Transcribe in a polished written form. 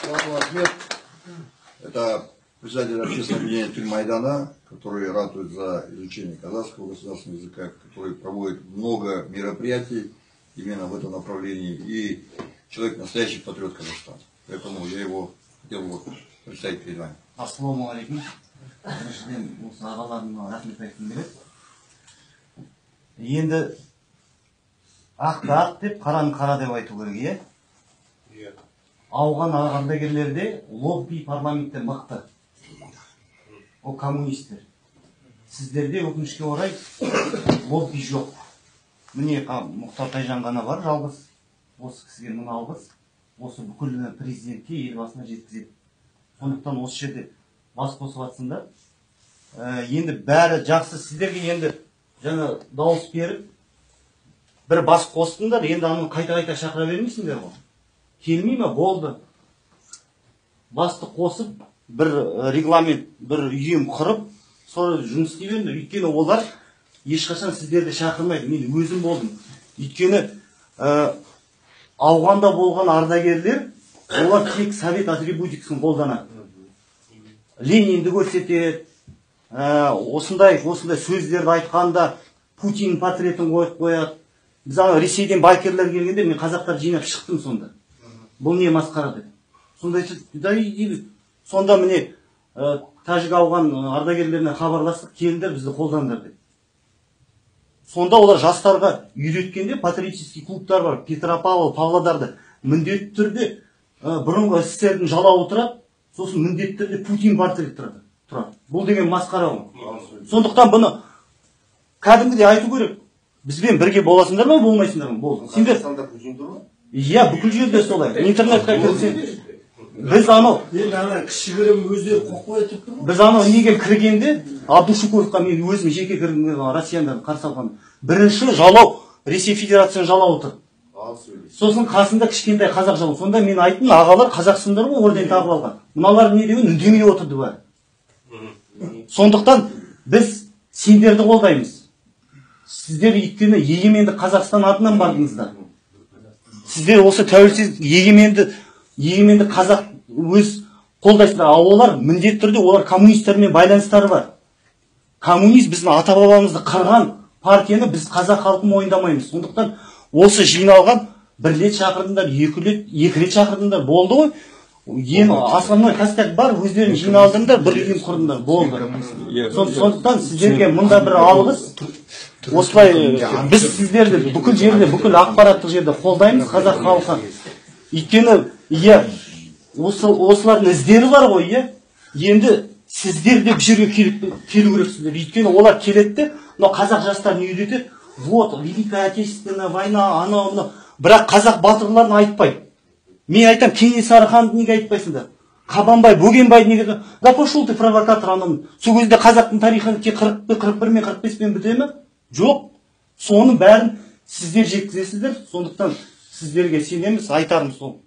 Слава Ахмед. Это председатель общественного объединения Тюльмайдана, который ратует за изучение казахского государственного языка, который проводит много мероприятий именно в этом направлении. И человек настоящий патриот Казахстана. Поэтому я его хотел бы представить перед вами. Ассаламу алейкум. Біріншіден осы ағаларыма рахмет айтқым келеді. Енді ақты ақ деп, қараны қара деп айту керек, иә? Ауған ардагерлерде лобби парламентте мықты. Ол коммунистер. Сіздерде өкінішке орай лобби жоқ. Міне Мұхтар Тайжан ғана бар, жалғыз. Осы кісіге мың алғыс. Осы бүкіл президентке, елбасына жеткізеді. Сондықтан осы жерде бас қосып жатсыңдар. Енді бәрі жақсы, сіздерге енді жаңа дауыс беріп бір бас қостыңдар, енді анын қайта-қайта шақыра бермейсіңдер ғой. Келмей ме? Болды. Басты қосып, бір регламент, бір үйем құрып, sonra жұмыс істей беріңдер. Өйткені олар ешқашан сіздерді шақырмайды. Мен өзім болдым. Өйткені ауғанда болған ардагерлер, олар тек совет атрибутикасын қолданады. Ленинді көрсетеді, осындай сөздерді айтқанда Путин портретін қойып қояды. Біз Ресейден байкерлер келгенде мен қазақтар жинап шықтым сонда. Бұл не масқара деп. Сонда міне тәжік ауған ардагерлеріне хабарластық, келдіңдер, бізді қолдаңдар деп. Сонда олар жастарға үйреткенде патриотический клубтар бар, Петропавл, Павлодарда міндетті түрде бұрынғы СССРдің жалауы тұрады, сосын міндетті түрде Путин портрет тұрады. Бұл деген масқара ғой. Сондықтан бұны кәдімгідей айту керек. Бізбен бірге боласыңдар ма, болмайсыңдар ма? Болды. Сендер иә, бүкіл жерде солай. Интернетке кірсең. Біз анау кішігірім өздері қоқпай тұрып тұр. Біз анау неге кіргенде, Абдушукуровқа мен өзім жеке кіргенде Россияндарды қарсы алған. Бірінші жалау, Ресей Федерацияның жалауы тұр. Сосын қасында кішкентай қазақ жалау. Сонда мен айттым, ағалар қазақсыңдар ғой, орден тағып алған. Мыналар не деген үндемей отырды бәрі. Сондықтан біз сендерді қолдаймыз. Сіздер өйткені егеменді Қазақстан атынан бардыңыздар. Сіздер осы тәуелсіз егеменді қазақ өз қолдайсыздар. Ал олар міндетті түрде олар коммунистермен байланыстары бар. Коммунист біздің ата-бабамызды қырған партияны біз қазақ халқы мойындамаймыз. Сондықтан осы жиналған бір рет шақырдыңдар, екі рет шақырдыңдар, болды ғой. Основной костяк бар, өздерін жиналдыңдар, бір үйім құрдыңдар, болды. Сондықтан сіздерге мұнда бір алғыс. Осылай біз сіздерді бүкіл жерде, бүкіл ақпараттық жерде қолдаймыз қазақ халқы. Өйткені, осылардың іздері бар ғой, енді сіздер де бір жерге келу керексіздер. Өйткені олар келетті, қазақ жастарын үйретеді. Вот, Великая Отечественная война, анау, бірақ қазақ батырларын айтпайды. Мен айтам, Кенесары ханды неге айтпайсыңдар? Қабанбай, Бөгенбайды неге? Да пошел ты провокатор анау. Сол кезде қазақтың тарихын тек 41 мен 45 мен біте ме? Жоқ. Соның бәрін сіздер жеткізесіздер. Сондықтан сіздерге сенеміз, айтарым сол.